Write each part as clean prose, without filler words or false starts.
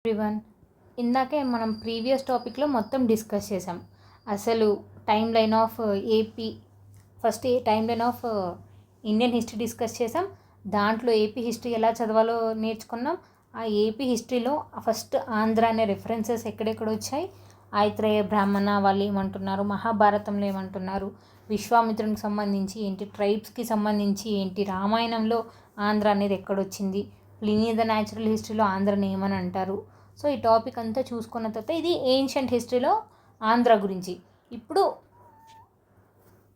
Everyone, ఇందాకే మనం previous టాపిక్లో మొత్తం డిస్కస్ చేసాం. అసలు time line of AP, first time line of Indian history discuss చేసాం. దాంట్లో ఏపీ హిస్టరీ ఎలా చదవాలో నేర్చుకున్నాం. ఆ ఏపీ హిస్టరీలో ఫస్ట్ ఆంధ్ర అనే రెఫరెన్సెస్ ఎక్కడెక్కడ వచ్చాయి, ఆయిత్రేయ బ్రాహ్మణ వాళ్ళు ఏమంటున్నారు, మహాభారతంలో ఏమంటున్నారు, విశ్వామిత్రునికి సంబంధించి ఏంటి, ట్రైబ్స్కి సంబంధించి ఏంటి, రామాయణంలో ఆంధ్ర అనేది ఎక్కడొచ్చింది, ప్లినీ ద న్యాచురల్ హిస్టరీలో ఆంధ్రని ఏమని అంటారు. సో ఈ టాపిక్ అంతా చూసుకున్న తర్వాత ఇది ఏన్షియంట్ హిస్టరీలో ఆంధ్ర గురించి. ఇప్పుడు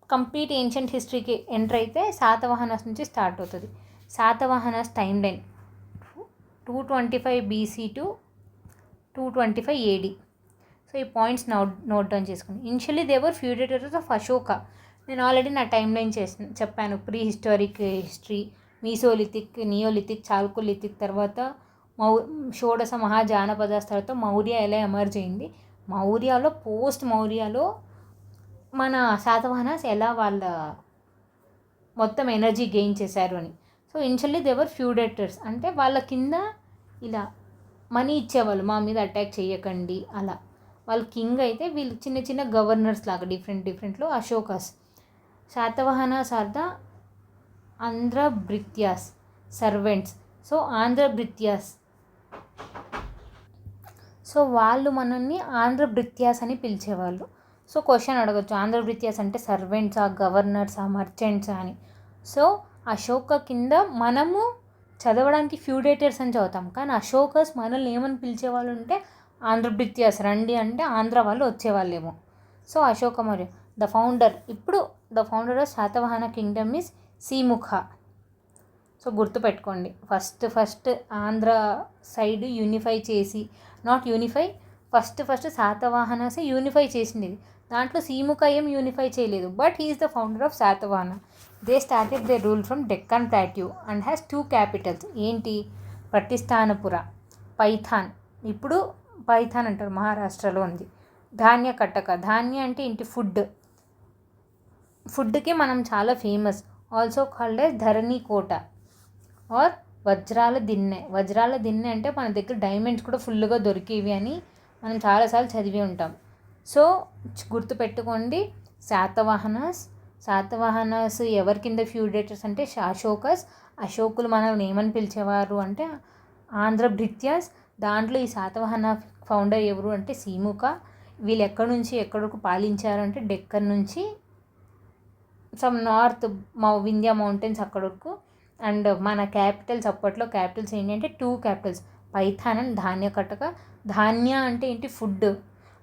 కంప్లీట్ ఏన్షియంట్ హిస్టరీకి ఎంటర్ అయితే శాతవాహనాస్ నుంచి స్టార్ట్ అవుతుంది. Satavahanas time line 225 BC to 225 AD. So ఈ పాయింట్స్ నోట్ డౌన్ చేసుకుని, ఇనిషియల్లీ దేవర్ ఫ్యూడేటర్స్ ఆఫ్ అశోక. నేను ఆల్రెడీ నా టైం లైన్ చెప్పాను. Pre historic history, Mesolithic, neolithic, chalcolithic, తర్వాత షోడశ మహాజానపదాస్, తర్వాత మౌర్య ఎలా ఎమర్జ్ అయింది, మౌర్యాలో పోస్ట్ మౌర్యాలో మన శాతవాహనాస్ ఎలా వాళ్ళ మొత్తం ఎనర్జీ గెయిన్ చేశారు అని. సో ఇనిషియల్లీ దేవర్ ఫ్యూడేటర్స్, అంటే వాళ్ళ కింద ఇలా మనీ ఇచ్చేవాళ్ళు, మా మీద అటాక్ చేయకండి అలా. వాళ్ళు కింగ్ అయితే వీళ్ళు చిన్న చిన్న గవర్నర్స్ లాగా డిఫరెంట్లో Ashoka's. Satavahanas are the Andhrabhrityas servants. So Andhrabhrityas, so వాళ్ళు మనల్ని ఆంధ్రభృత్యాస్ అని పిలిచేవాళ్ళు. సో క్వశ్చన్ అడగచ్చు, ఆంధ్రభృత్యాస్ అంటే సర్వెంట్సా, గవర్నర్సా, మర్చెంట్సా అని. సో అశోక కింద మనము చదవడానికి ఫ్యూడేటర్స్ అని చదువుతాం, కానీ అశోకస్ మనల్ని ఏమని పిలిచేవాళ్ళు అంటే ఆంధ్రభృత్యాస్. రండి అంటే ఆంధ్ర వాళ్ళు వచ్చేవాళ్ళేమో. So Ashoka Maurya the founder. ఇప్పుడు the founder of Satavahana kingdom is Simukha. So గుర్తుపెట్టుకోండి, ఫస్ట్ ఆంధ్ర సైడ్ యూనిఫై చేసి, నాట్ యూనిఫై, ఫస్ట్ శాతవాహనాసే యూనిఫై చేసింది. దాంట్లో సీముఖ ఏం యూనిఫై చేయలేదు, but he's the founder of Satavahana. They started they rule from Deccan plateau and has 2 capitals. ఏంటి? Pratishthanapura, Python. ఇప్పుడు పైథాన్ అంటారు, మహారాష్ట్రలో ఉంది. ధాన్య కట్టక, ధాన్య అంటే ఇంటి ఫుడ్కి మనం చాలా famous. Also called as Dharanikota or వజ్రాల దిన్నె అంటే మన దగ్గర డైమండ్స్ కూడా ఫుల్గా దొరికేవి అని మనం చాలాసార్లు చదివి ఉంటాం. సో గుర్తుపెట్టుకోండి, శాతవాహనాస్ ఎవరి కింద ఫ్యూడేటర్స్ అంటే అశోకులు మనల్ని ఏమని పిలిచేవారు అంటే ఆంధ్రభృత్యాస్. దాంట్లో ఈ శాతవాహన ఫౌండర్ ఎవరు అంటే సీముఖ. వీళ్ళు ఎక్కడి నుంచి ఎక్కడి వరకు పాలించారు అంటే డెక్కన్ నుంచి సమ్ నార్త్ వింధ్యా మౌంటైన్స్ అక్కడి వరకు. అండ్ మన క్యాపిటల్స్, అప్పట్లో క్యాపిటల్స్ ఏంటి అంటే 2 క్యాపిటల్స్, పైథాన్ అండ్ ధాన్య కట్టక. ధాన్య అంటే ఏంటి? ఫుడ్.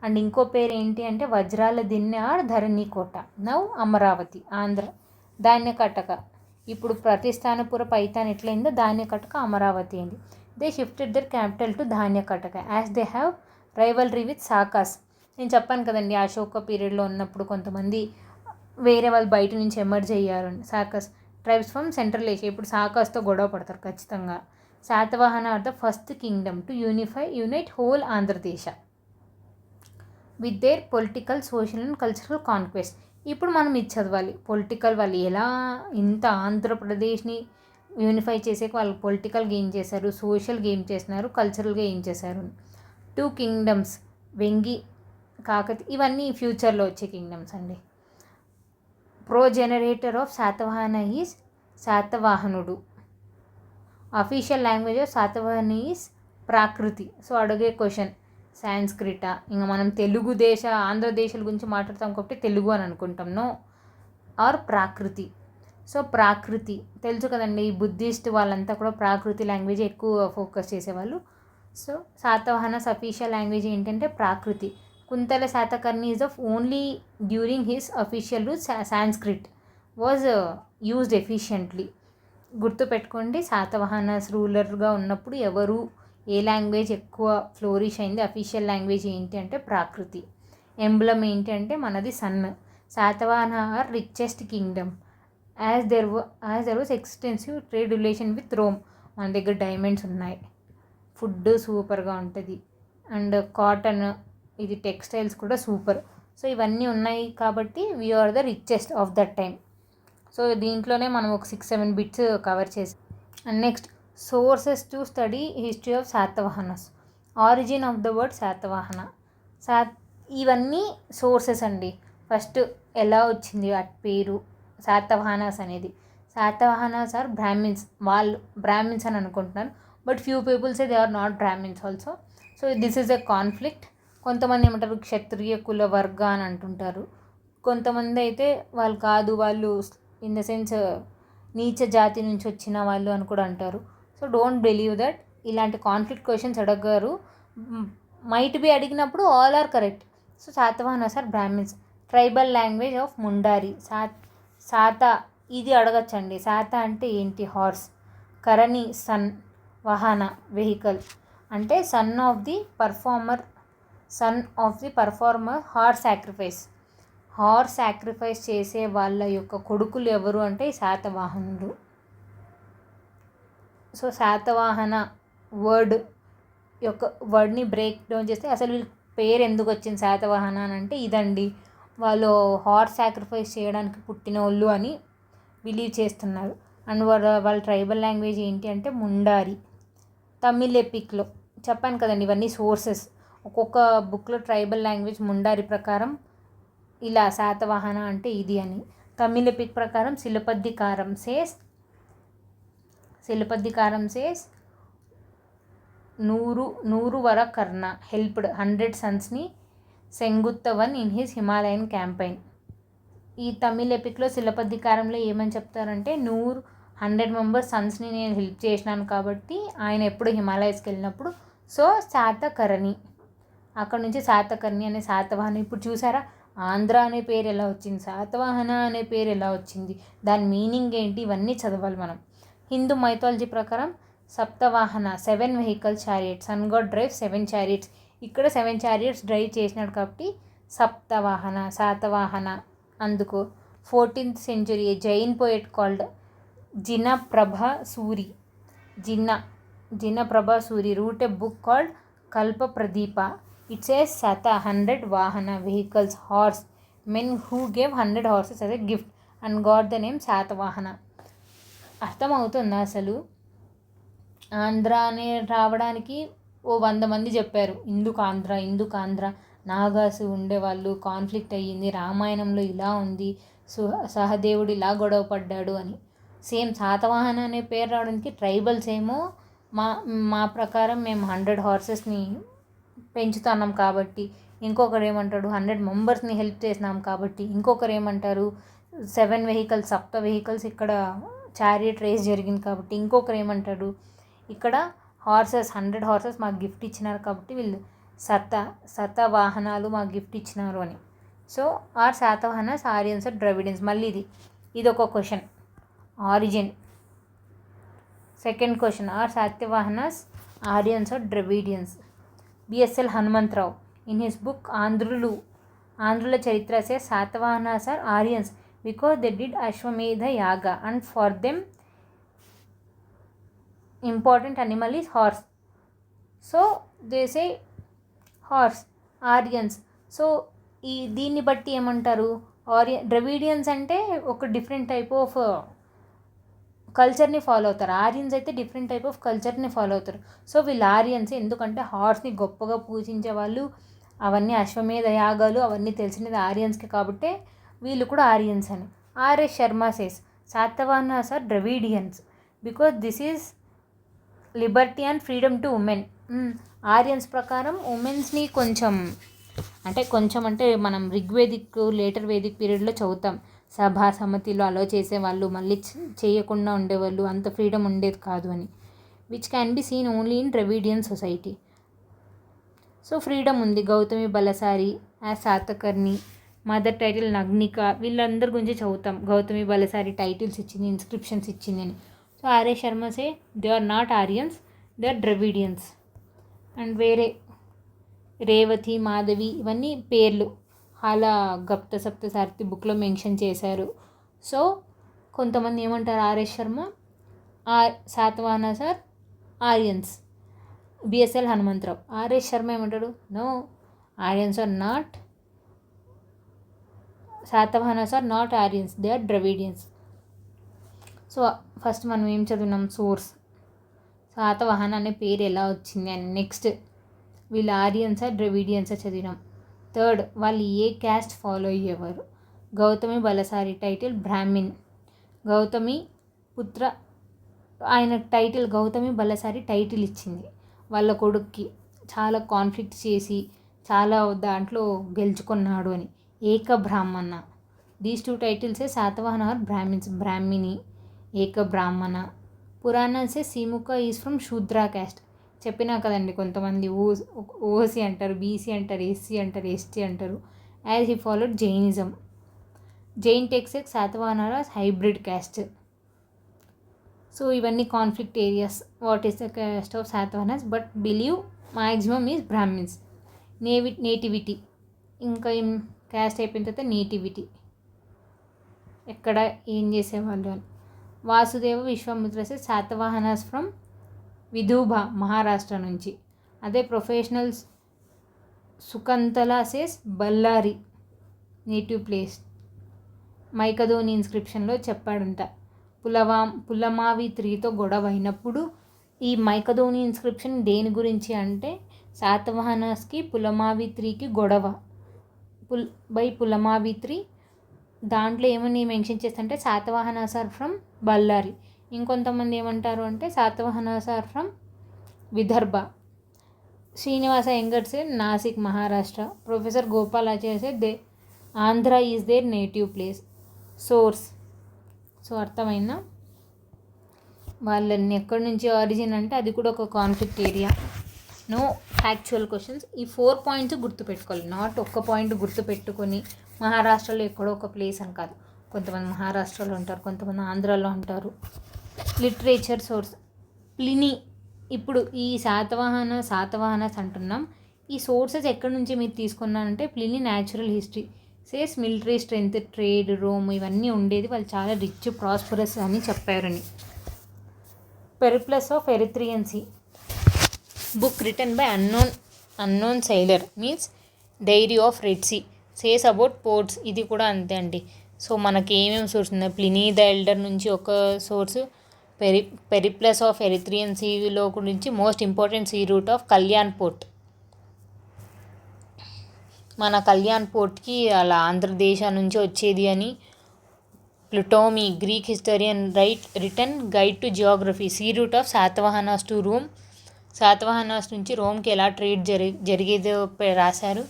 అండ్ ఇంకో పేరు ఏంటి అంటే వజ్రాల దిన్నె or Dharanikota, now Amaravati, Andhra. Dhanyakataka ఇప్పుడు ప్రతిష్టానపుర, పైథాన్ ఎట్లయిందో ధాన్య కట్టక అమరావతి అయింది. They shifted their capital to Dhanyakataka as they have rivalry with Sakas. నేను చెప్పాను కదండి, అశోక పీరియడ్లో ఉన్నప్పుడు కొంతమంది వేరే వాళ్ళు బయట నుంచి ఎమర్జ్ అయ్యారు అని. Sakas tribes from Central Asia. ఇప్పుడు సాకాస్తో గొడవ పడతారు ఖచ్చితంగా. Satavahana are the first kingdom to unite whole Andhradesha with their political, social and cultural conquest. ఇప్పుడు మనం ఇది చదవాలి. పొలిటికల్, వాళ్ళు ఎలా ఇంత ఆంధ్రప్రదేశ్ని యూనిఫై చేసే వాళ్ళు పొలిటికల్గా ఏం చేశారు, సోషల్గా ఏం చేస్తున్నారు, కల్చరల్గా ఏం చేశారు. 2 కింగ్డమ్స్, వెంగి, కాకతి, ఇవన్నీ ఫ్యూచర్లో వచ్చే కింగ్డమ్స్ అండి. Progenitor of Satavahana is Satavahanudu. Official language of Satavahana is Prakriti. So అడిగే క్వశ్చన్, సాంస్క్రిటా? ఇంకా మనం ఆంధ్రదేశాల గురించి మాట్లాడతాం కాబట్టి తెలుగు అని అనుకుంటాం, no, or Prakriti. So Prakriti తెలుసు కదండి, ఈ బుద్ధిస్ట్ వాళ్ళంతా కూడా ప్రాకృతి లాంగ్వేజ్ ఎక్కువ ఫోకస్ చేసేవాళ్ళు. సో శాతవాహనస్ అఫీషియల్ లాంగ్వేజ్ ఏంటంటే Prakriti. Kuntala Satakarni is of only during his official rule Sanskrit was used efficiently. గుర్తుపెట్టుకోండి, శాతవాహనస్ రూలర్గా ఉన్నప్పుడు ఏ లాంగ్వేజ్ ఎక్కువ ఫ్లోరిష్ అయింది, అఫీషియల్ లాంగ్వేజ్ ఏంటి అంటే ప్రాకృతి. ఎంబ్లమ్ ఏంటి అంటే మనది sun. Satavahana are richest kingdom as there was extensive trade relation with Rome. మన దగ్గర డైమండ్స్ ఉన్నాయి, ఫుడ్ సూపర్గా ఉంటుంది, అండ్ కాటన్, ఇది టెక్స్టైల్స్ కూడా సూపర్. సో ఇవన్నీ ఉన్నాయి కాబట్టి we are the richest of that time. So దీంట్లోనే మనం ఒక 6-7 బిట్స్ కవర్ చేసి. And next, sources to study history of Satavahanas. Origin of the word Satavahana. ఇవన్నీ సోర్సెస్ అండి. ఫస్ట్ ఎలా వచ్చింది ఆ పేరు శాతవాహనాస్ అనేది. Satavahanas are brahmins. వాళ్ళు బ్రాహ్మిన్స్ అని అనుకుంటున్నారు, but few peoples they are not brahmins also. So this is a conflict. కొంతమంది ఏమంటారు క్షత్రియ కుల వర్గ అని అంటుంటారు. కొంతమంది అయితే వాళ్ళు కాదు, వాళ్ళు ఇన్ ద సెన్స్ నీచ జాతి నుంచి వచ్చిన వాళ్ళు అని కూడా అంటారు. So don't believe that. ఇలాంటి కాన్ఫ్లిక్ట్ క్వశ్చన్స్ అడగారు. మైట్ బి అడిగినప్పుడు all are correct. So Satavahanas are Brahmins. Tribal language of Mundari. సాత ఇది అడగచ్చండి. సాత అంటే ఏంటి? హార్స్. కరణి సన్. వాహన వెహికల్. అంటే son of the performer horse sacrifice. Horse sacrifice చేసే వాళ్ళ యొక్క కొడుకులు ఎవరు అంటే శాతవాహనులు. సో శాతవాహన వర్డ్ని బ్రేక్ డౌన్ చేస్తే అసలు వీళ్ళ పేరు ఎందుకు వచ్చింది శాతవాహన అని అంటే ఇదండి, వాళ్ళు హార్స్ సాక్రిఫైస్ చేయడానికి పుట్టిన వాళ్ళు అని బిలీవ్ చేస్తున్నారు. అండ్ వాళ్ళ ట్రైబల్ లాంగ్వేజ్ ఏంటి అంటే ముండారి. తమిళ్ ఎపిక్లో చెప్పాను కదండి, ఇవన్నీ సోర్సెస్. ఒక్కొక్క బుక్లో ట్రైబల్ లాంగ్వేజ్ ముండారి ప్రకారం ఇలా శాతవాహన అంటే ఇది అని. తమిళ ఎపిక్ ప్రకారం శిలపద్దికారం సేస్ 100 వరకర్ణ హెల్ప్డ్ 100 సన్స్ని Senguttuvan in his Himalayan campaign. ఈ తమిళ్ ఎపిక్లో శిలపద్దికారంలో ఏమని చెప్తారంటే 100 మెంబర్స్ సన్స్ని నేను హెల్ప్ చేసినాను కాబట్టి ఆయన ఎప్పుడు హిమాలయస్కి వెళ్ళినప్పుడు సో శాతకర్ణి, అక్కడ నుంచి శాతకర్ణి అనే శాతవాహన. ఇప్పుడు చూసారా ఆంధ్ర అనే పేరు ఎలా వచ్చింది, శాతవాహన అనే పేరు ఎలా వచ్చింది, దాని మీనింగ్ ఏంటి, ఇవన్నీ చదవాలి మనం. హిందూ మైథాలజీ ప్రకారం Saptavahana 7 vehicle chariots. Sun god drive 7 chariots. ఇక్కడ 7 చారియట్స్ డ్రైవ్ చేసినాడు కాబట్టి సప్తవాహన శాతవాహన. అందుకు 14th century Jain poet called Jinaprabhasuri wrote a book called Kalpapradipa. It says Sata 100 Vahana vehicles, horse, men who gave 100 horses as a gift and got the name Satavahana. అర్థమవుతుందా? అసలు ఆంధ్ర అనే రావడానికి 100 మంది చెప్పారు ఎందుకు ఆంధ్ర. నాగాసు ఉండేవాళ్ళు, కాన్ఫ్లిక్ట్ అయ్యింది, రామాయణంలో ఇలా ఉంది, సహదేవుడు ఇలా గొడవ పడ్డాడు అని. సేమ్ శాతవాహన అనే పేరు రావడానికి ట్రైబల్స్ ఏమో మా ప్రకారం మేము 100 హార్సెస్ని పెంచుతున్నాం కాబట్టి, ఇంకొకరు ఏమంటాడు 100 మెంబర్స్ని హెల్ప్ చేసినాం కాబట్టి, ఇంకొకరు ఏమంటారు 7 వెహికల్స్ సప్త వెహికల్స్ ఇక్కడ చారియట్ రేస్ జరిగింది కాబట్టి, ఇంకొకరు ఏమంటారు ఇక్కడ 100 హార్సెస్ మాకు గిఫ్ట్ ఇచ్చినారు కాబట్టి వీళ్ళు శతవాహనాలు మాకు గిఫ్ట్ ఇచ్చినారు అని. So are Satavahanas Aryans or Dravidians. మళ్ళీ ఇది ఒక question. Origin. Second question, are Satavahanas Aryans or Dravidians. BSL Hanumantharao in his book Andhrula Charitra say Satavahanas are Aryans because they did Ashwamedha Yaga and for them important animal is horse. So they say horse, Aryans. So దీన్ని బట్టి ఏమంటారు Dravidians అంటే ఒక different type of కల్చర్ని follow అవుతారు. Aryans అయితే different type of కల్చర్ని follow అవుతారు. సో వీళ్ళు ఆర్యన్స్ ఎందుకంటే హార్స్ని గొప్పగా పూజించే వాళ్ళు, అవన్నీ అశ్వమేధ యాగాలు అవన్నీ తెలిసినది ఆర్యన్స్కి కాబట్టి వీళ్ళు కూడా ఆర్యన్స్ అని. R S Sharma says Satavahanas are Dravidians because this is liberty and freedom to women. Aryans ప్రకారం ఉమెన్స్ని కొంచెం అంటే మనం ఋగ్వేదిక్ లేటర్ వేదిక్ పీరియడ్లో చదువుతాం, సభా సమితిలో అలో చేసేవాళ్ళు, మళ్ళీ చేయకుండా ఉండేవాళ్ళు, అంత ఫ్రీడమ్ ఉండేది కాదు అని. Which can be seen only in Dravidian society. So freedom ఉంది. Gautami Balasri as Satakarni, mother title Naganika, వీళ్ళందరి గురించి చదువుతాం. గౌతమి బలసారి టైటిల్స్ ఇచ్చింది, ఇన్స్క్రిప్షన్స్ ఇచ్చింది అని. So RS Sharma say they are not Aryans, they are Dravidians. And వేరే రేవతి, మాధవి ఇవన్నీ పేర్లు అలా గప్త సప్త సారథి బుక్లో మెన్షన్ చేశారు. సో కొంతమంది ఏమంటారు RS Sharma Satavahanas are Aryans. BSL Hanumantharao. RS Sharma ఏమంటాడు no, Aryans are not, Satavahanas are not Aryans, they are Dravidians. So first మనం ఏం చదివినాం సోర్స్, శాతవాహన అనే పేరు ఎలా వచ్చింది అని. నెక్స్ట్ వీళ్ళు ఆర్యన్సా ద్రవిడియన్సా చదివినాం. థర్డ్, వాళ్ళు ఏ క్యాస్ట్ ఫాలో అయ్యేవారు. గౌతమి బలసారి టైటిల్ బ్రాహ్మిన్. గౌతమి పుత్ర, ఆయన టైటిల్ గౌతమి బలసారి టైటిల్ ఇచ్చింది వాళ్ళ కొడుక్కి, చాలా కాన్ఫ్లిక్ట్ చేసి చాలా దాంట్లో గెలుచుకున్నాడు అని. ఏక బ్రాహ్మణ. దీస్ 2 టైటిల్సే శాతవాహన ఆర్ బ్రాహ్మిన్స్. బ్రాహ్మిణి, ఏక బ్రాహ్మణ. పురాణాసే Simuka is from Shudra caste. చెప్పినా కదండి, కొంతమంది ఓసీ అంటారు, బీసీ అంటారు, ఎస్సీ అంటారు, ఎస్టీ అంటారు. As he followed Jainism. Jain texts Satavahana hybrid caste. So ఇవన్నీ conflict areas. What is the caste of Satavahanas, but believe maximum is Brahmins. Nativity, ఇంకా క్యాస్ట్ అయిపోయిన తర్వాత నేటివిటీ, ఎక్కడ ఏం చేసేవాళ్ళు అని. వాసుదేవ విశ్వామిత్రసే శాతవాహనస్ ఫ్రమ్ విదూభ, మహారాష్ట్ర నుంచి. అదే ప్రొఫెషనల్స్ సుకంతల సేస్ బళ్ళారి, నేటివ్ ప్లేస్. మైకధోని ఇన్స్క్రిప్షన్లో చెప్పాడంట. పులమావి 3తో గొడవ అయినప్పుడు ఈ మైకధోని ఇన్స్క్రిప్షన్ దేని గురించి అంటే శాతవాహనస్కి పులమావి 3కి గొడవ. పులమావి 3 దాంట్లో ఏమని మెన్షన్ చేస్తుంటే శాతవాహనాస్ ఆర్ ఫ్రమ్ బళ్ళారి. ఇంకొంతమంది ఏమంటారు అంటే Satavahanas are from Vidarbha. Srinivasa Iyengar Nasik, Maharashtra. Professor Gopalacharya Andhra is their native place. Source. So అర్థమైందా, వాళ్ళని ఎక్కడి నుంచి ఆరిజిన్ అంటే అది కూడా ఒక conflict area. No actual questions. ఈ 4 పాయింట్స్ గుర్తుపెట్టుకోవాలి, నాట్ ఒక్క పాయింట్ గుర్తుపెట్టుకొని మహారాష్ట్రలో ఎక్కడో ఒక ప్లేస్ అని కాదు. కొంతమంది మహారాష్ట్రలో ఉంటారు, కొంతమంది ఆంధ్రాలో ఉంటారు. Literature source Pliny. ఇప్పుడు ఈ శాతవాహనస్ అంటున్నాం, ఈ సోర్సెస్ ఎక్కడి నుంచి మీరు తీసుకున్నారంటే Pliny Natural History says military strength, trade, Rome ఇవన్నీ ఉండేది, వాళ్ళు చాలా రిచ్ ప్రాస్పరస్ అని చెప్పారని. Periplus of Erythraean Sea, book written by unknown sailor, means diary of Red Sea, says about ports. ఇది కూడా అంతే అండి. సో మనకి ఏమేమి సోర్స్ ఉన్నాయి, ప్లినీ ద ఎల్డర్ నుంచి ఒక సోర్సు, పెరిప్లస్ ఆఫ్ ఎరిత్రియన్ సీలో గురించి most important sea route of Kalyan port. మన కళ్యాణ్ పోర్ట్కి అలా ఆంధ్రదేశం నుంచి వచ్చేది అని. Ptolemy, Greek historian written guide to geography, sea route of Satavahanas to Rome. Satavahanas నుంచి రోమ్కి ఎలా ట్రేడ్ జరిగేదో రాశారు.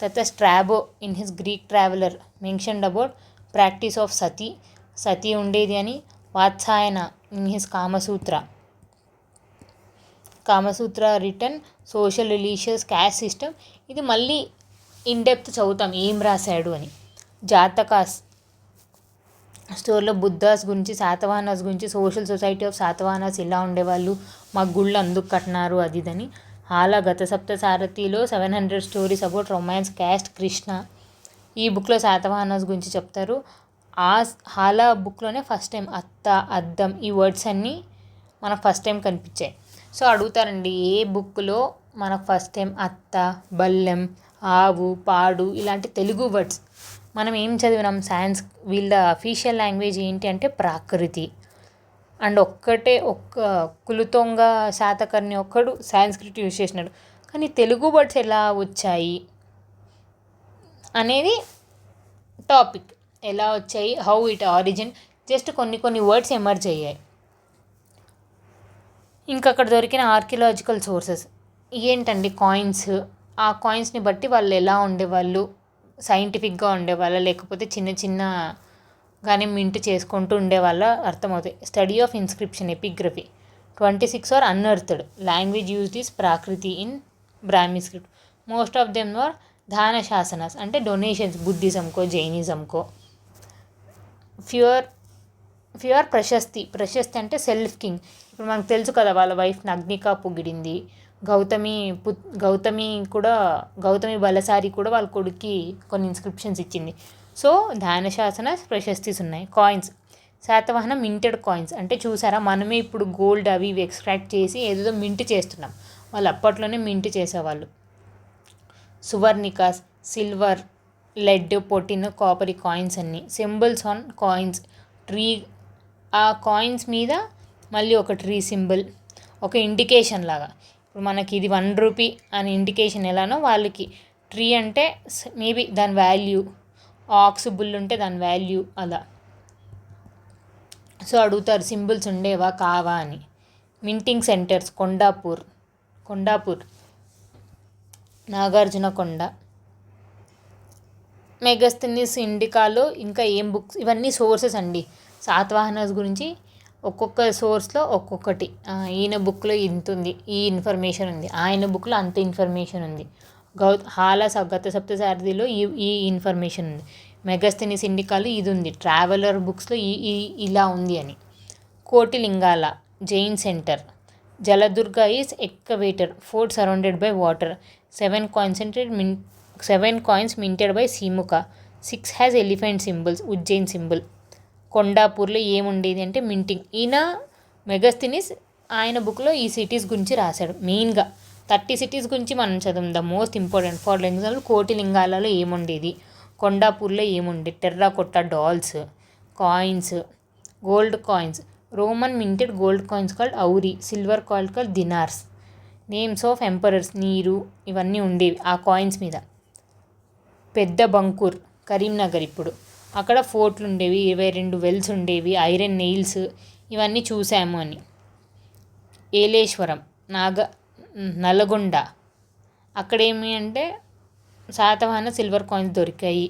తర్వాత Strabo in his Greek traveller mentioned about practice of sati ఉండేది అని. Vatsayana in his Kamasutra written social religious caste system. ఇది మళ్ళీ ఇన్ డెప్త్ చదువుతాం ఏం రాశాడు అని. జాతకాస్ స్టోర్లో బుద్ధాస్ గురించి, శాతవాహనాస్ గురించి, సోషల్ సొసైటీ ఆఫ్ శాతవాహనాస్ ఇలా ఉండేవాళ్ళు, మా గుళ్ళు అందుకు కట్టినారు అది ఇదని. హాలా గత సప్త సారథిలో 700 stories about romance, caste, Krishna. ఈ బుక్లో శాతవాహనాస్ గురించి చెప్తారు. ఆ హాలా బుక్లోనే ఫస్ట్ టైం అత్త, అద్దం ఈ వర్డ్స్ అన్నీ మనకు ఫస్ట్ టైం కనిపించాయి. సో అడుగుతారండి, ఏ బుక్లో మనకు ఫస్ట్ టైం అత్త, బల్లెం, ఆవు, పాడు ఇలాంటి తెలుగు వర్డ్స్ మనం ఏం చదివినాం. వీళ్ళ అఫీషియల్ లాంగ్వేజ్ ఏంటి అంటే ప్రాకృతి. అండ్ ఒక్క కులుతొంగ, శాతకర్ణి ఒక్కడు సాంస్క్రిట్ యూజ్ చేసినాడు. కానీ తెలుగు వర్డ్స్ ఎలా వచ్చాయి అనేది టాపిక్. ఎలా వచ్చాయి, హౌ ఇట్ ఆరిజిన్, జస్ట్ కొన్ని వర్డ్స్ ఎమర్జ్ అయ్యాయి. ఇంకా అక్కడ దొరికిన ఆర్కియలాజికల్ సోర్సెస్ ఏంటండి, కాయిన్స్. ఆ కాయిన్స్ని బట్టి వాళ్ళు ఎలా ఉండేవాళ్ళు, సైంటిఫిక్గా ఉండేవాళ్ళ లేకపోతే చిన్నగానే మింట్ చేసుకుంటూ ఉండేవాళ్ళ అర్థమవుతాయి. Study of inscription, epigraphy. 26 are unearthed. Language used is Prakriti in Brahmi script. Most of them are దాన శాసనాస్, అంటే డొనేషన్స్ బుద్ధిజంకో, జైనిజంకో. ఫ్యూర్ ప్రశస్తి అంటే సెల్ఫ్ కింగ్. ఇప్పుడు మనకు తెలుసు కదా, వాళ్ళ వైఫ్ని అగ్నికా పొగిడింది. గౌతమి బలసారి కూడా వాళ్ళ కొడుక్కి కొన్ని ఇన్స్క్రిప్షన్స్ ఇచ్చింది. సో దాన శాసన ప్రశస్తిస్ ఉన్నాయి. కాయిన్స్, శాతవాహన మింటెడ్ కాయిన్స్, అంటే చూసారా మనమే ఇప్పుడు గోల్డ్ అవి ఇవి ఎక్స్ట్రాక్ట్ చేసి ఏదో మింట్ చేస్తున్నాం, వాళ్ళు అప్పట్లోనే మింట్ చేసేవాళ్ళు. సువర్ణికాస్, silver, lead, potin, copper coins అన్నీ. Symbols on coins, tree. ఆ కాయిన్స్ మీద మళ్ళీ ఒక ట్రీ సింబల్, ఒక ఇండికేషన్ లాగా. ఇప్పుడు మనకి ఇది 1 రూపీ అని ఇండికేషన్ ఎలానో వాళ్ళకి ట్రీ అంటే మేబీ దాని వాల్యూ, ఆక్స్ బుల్ ఉంటే దాని వాల్యూ అలా. సో అడుగుతారు సింబల్స్ ఉండేవా కావా అని. Minting centres Kondapur, Nagarjunakonda, Megasthenes ఇండికాలో ఇంకా ఏం బుక్స్, ఇవన్నీ సోర్సెస్ అండి. శాతవాహనాస్ గురించి ఒక్కొక్క సోర్స్లో ఒక్కొక్కటి. ఈయన బుక్లో ఇంత ఉంది, ఈ ఇన్ఫర్మేషన్ ఉంది, ఆయన బుక్లో అంత ఇన్ఫర్మేషన్ ఉంది, గత సప్తసారథిలో ఈ ఇన్ఫర్మేషన్ ఉంది, మెగస్థనీస్ ఇండికాలో ఇది ఉంది, ట్రావెలర్ బుక్స్లో ఇలా ఉంది అని. Kotilingala Jain centre, Jaladurga is excavator, fort surrounded by water, 7 coins minted by Simuka, 6 has elephant symbols, Ujjain symbol. కొండాపూర్లో ఏముండేది అంటే మింటింగ్. ఈయన మెగస్థనీస్ ఆయన బుక్లో ఈ సిటీస్ గురించి రాశాడు. మెయిన్గా 30 సిటీస్ గురించి మనం చదువు. The most important for example కోటిలింగాలలో ఏముండేది, కొండాపూర్లో ఏముండేది, terracotta dolls, coins, gold coins, Roman minted gold coins called aurei, silver coin called dinars, names of emperors, Nero, ఇవన్నీ ఉండేవి ఆ కాయిన్స్ మీద. పెద్ద బంకూర్ కరీంనగర్, ఇప్పుడు అక్కడ ఫోర్ట్లు ఉండేవి, 22 వెల్స్ ఉండేవి, ఐరన్ నెయిల్స్, ఇవన్నీ చూసాము అని. ఏలేశ్వరం నల్గొండ, అక్కడేమి అంటే శాతవాహన సిల్వర్ కాయిన్స్ దొరికాయి.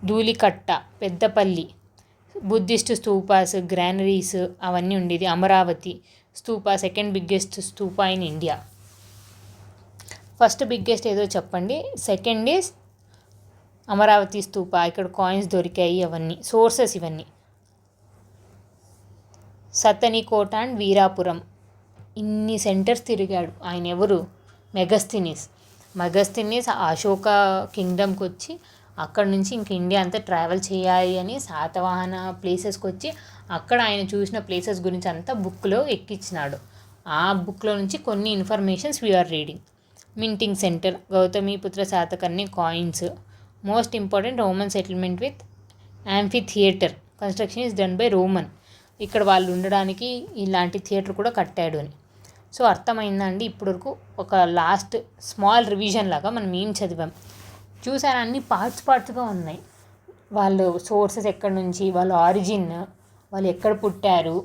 ధూళికట్ట పెద్దపల్లి, బుద్ధిస్ట్ స్తూపాస్, గ్రానరీస్ అవన్నీ ఉండేది. Amaravati స్తూపా, second biggest స్తూపా in India. First biggest ఏదో చెప్పండి. సెకండ్ ఈజ్ అమరావతి స్తూప, ఇక్కడ కాయిన్స్ దొరికాయి అవన్నీ సోర్సెస్ ఇవన్నీ. సతనికోట అండ్ వీరాపురం, ఇన్ని సెంటర్స్ తిరిగాడు ఆయన. ఎవరు? మెగస్థనీస్ అశోక కింగ్డమ్కి వచ్చి అక్కడ నుంచి ఇంక ఇండియా అంతా ట్రావెల్ చేయాలి అని శాతవాహన ప్లేసెస్కి వచ్చి అక్కడ ఆయన చూసిన ప్లేసెస్ గురించి అంతా బుక్లో ఎక్కించినాడు. ఆ బుక్లో నుంచి కొన్ని informations we are reading. Minting centre, Gautamiputra Satakarni coins. Most important Roman settlement with amphitheatre, construction is done by Roman. ఇక్కడ వాళ్ళు ఉండడానికి ఇలాంటి థియేటర్ కూడా కట్టాడు అని. సో అర్థమైందా అండి? ఇప్పటివరకు ఒక లాస్ట్ స్మాల్ రివిజన్ లాగా మనం ఏం చదివాం చూసారా? అన్ని పార్ట్స్గా ఉన్నాయి. వాళ్ళు సోర్సెస్ ఎక్కడి నుంచి, వాళ్ళ ఆరిజిన్, వాళ్ళు ఎక్కడ పుట్టారు,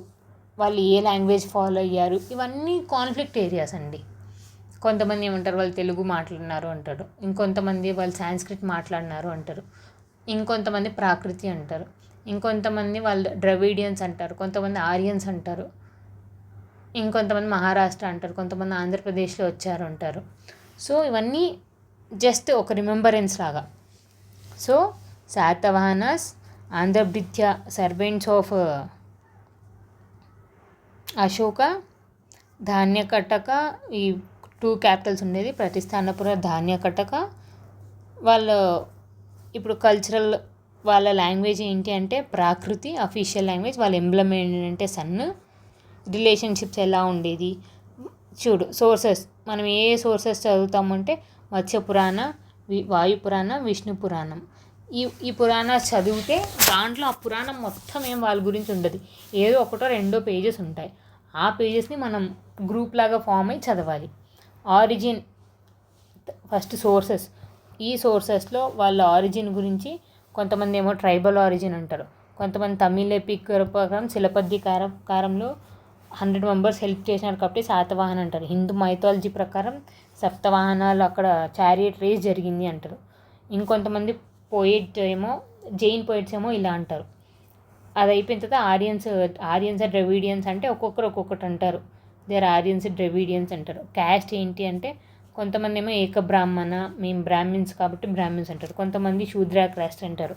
వాళ్ళు ఏ లాంగ్వేజ్ ఫాలో అయ్యారు, ఇవన్నీ కాన్ఫ్లిక్ట్ ఏరియాస్ అండి. కొంతమంది ఏమంటారు వాళ్ళు తెలుగు మాట్లాడినారు అంటారు, ఇంకొంతమంది వాళ్ళు సాంస్క్రిట్ మాట్లాడినారు అంటారు, ఇంకొంతమంది ప్రాకృతి అంటారు, ఇంకొంతమంది వాళ్ళు ద్రవిడియన్స్ అంటారు, కొంతమంది ఆరియన్స్ అంటారు, ఇంకొంతమంది మహారాష్ట్ర అంటారు, కొంతమంది ఆంధ్రప్రదేశ్లో వచ్చారు అంటారు. సో ఇవన్నీ జస్ట్ ఒక రిమెంబరెన్స్ లాగా. So Satavahanas, Andhrabhritya servants of Ashoka, Dhanyakataka, ఈ 2 క్యాపిటల్స్ ఉండేది, ప్రతిస్థానపుర, ధాన్యకటక. వాళ్ళ ఇప్పుడు కల్చరల్ వాళ్ళ లాంగ్వేజ్ ఏంటి అంటే ప్రాకృతి అఫీషియల్ లాంగ్వేజ్. వాళ్ళ ఎంబ్లమ్ ఏంటంటే సన్. రిలేషన్షిప్స్ ఎలా ఉండేది చూడు. సోర్సెస్ మనం ఏ సోర్సెస్ చదువుతామంటే మత్స్యపురాణ, వాయుపురాణ, విష్ణు పురాణం. ఈ పురాణాలు చదివితే దాంట్లో ఆ పురాణం మొత్తం ఏం వాళ్ళ గురించి ఉండదు, ఏదో 1-2 పేజెస్ ఉంటాయి. ఆ పేజెస్ని మనం గ్రూప్ లాగా ఫామ్ అయ్యి చదవాలి. ఆరిజిన్ ఫస్ట్ సోర్సెస్, ఈ సోర్సెస్లో వాళ్ళ ఆరిజిన్ గురించి కొంతమంది ఏమో ట్రైబల్ ఆరిజిన్ అంటారు, కొంతమంది తమిళ ఎపిక్ ప్రకారం శిలపద్దికారంలో 100 మెంబర్స్ హెల్ప్ చేసినారు కాబట్టి శాతవాహన అంటారు. హిందూ మైథాలజీ ప్రకారం సప్తవాహనాలు అక్కడ చారియట్ రేస్ జరిగింది అంటారు. ఇంకొంతమంది జైన్ పోయిట్స్ ఏమో ఇలా అంటారు. అది అయిపోయిన తర్వాత ఆరియన్స్ ద్రవిడియన్స్ అంటే ఒక్కొక్కరు ఒక్కొక్కటి అంటారు. దేర్ ఆరియన్స్ ద్రవిడియన్స్ అంటారు. క్యాస్ట్ ఏంటి అంటే కొంతమంది ఏమో ఏక బ్రాహ్మణ, మేము బ్రాహ్మిన్స్ కాబట్టి బ్రాహ్మిన్స్ అంటారు, కొంతమంది శూద్ర క్యాస్ట్ అంటారు.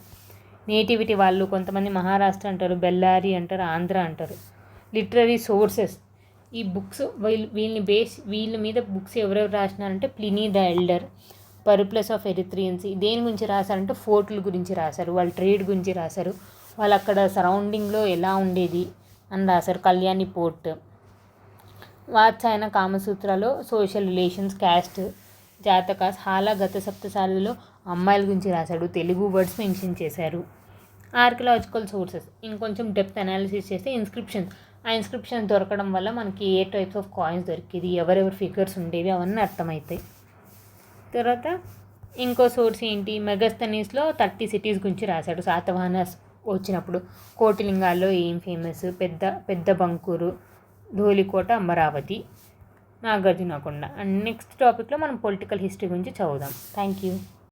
నేటివిటీ వాళ్ళు కొంతమంది మహారాష్ట్ర అంటారు, బెల్లారి అంటారు, ఆంధ్ర అంటారు. లిటరరీ సోర్సెస్, ఈ బుక్స్ వీళ్ళ మీద బుక్స్ ఎవరెవరు రాసినారంటే ప్లినీ ద ఎల్డర్, పర్ప్లస్ ఆఫ్ ఎరిత్రియన్స్. దేని గురించి రాశారంటే ఫోర్ట్ల గురించి రాశారు, వాళ్ళ ట్రేడ్ గురించి రాశారు, వాళ్ళు అక్కడ సరౌండింగ్లో ఎలా ఉండేది అని రాశారు. కళ్యాణి పోర్ట్. వాత్సాయన కామసూత్రాలో social relations, caste, Jatakas. Hala Gatha సప్తసారథిలో అమ్మాయిల గురించి రాశాడు, తెలుగు వర్డ్స్ మెన్షన్ చేశారు. ఆర్కియలాజికల్ సోర్సెస్ ఇంకొంచెం డెప్త్ అనాలిసిస్ చేస్తే ఇన్స్క్రిప్షన్స్, ఆ ఇన్స్క్రిప్షన్ దొరకడం వల్ల మనకి ఏ టైప్స్ ఆఫ్ కాయిన్స్ దొరికేది, ఎవరెవరి ఫిగర్స్ ఉండేవి అవన్నీ అర్థమవుతాయి. తర్వాత ఇంకో సోర్స్ ఏంటి, మెగాస్తనీస్లో 30 సిటీస్ గురించి రాశాడు శాతవాహనాస్ వచ్చినప్పుడు. కోటిలింగాల్లో ఏం ఫేమస్, పెద్ద పెద్ద బంకూరు, ధోలికోట, అమరావతి, నాగార్జునకొండ. అండ్ నెక్స్ట్ టాపిక్లో మనం పొలిటికల్ హిస్టరీ గురించి చదువుదాం. Thank you.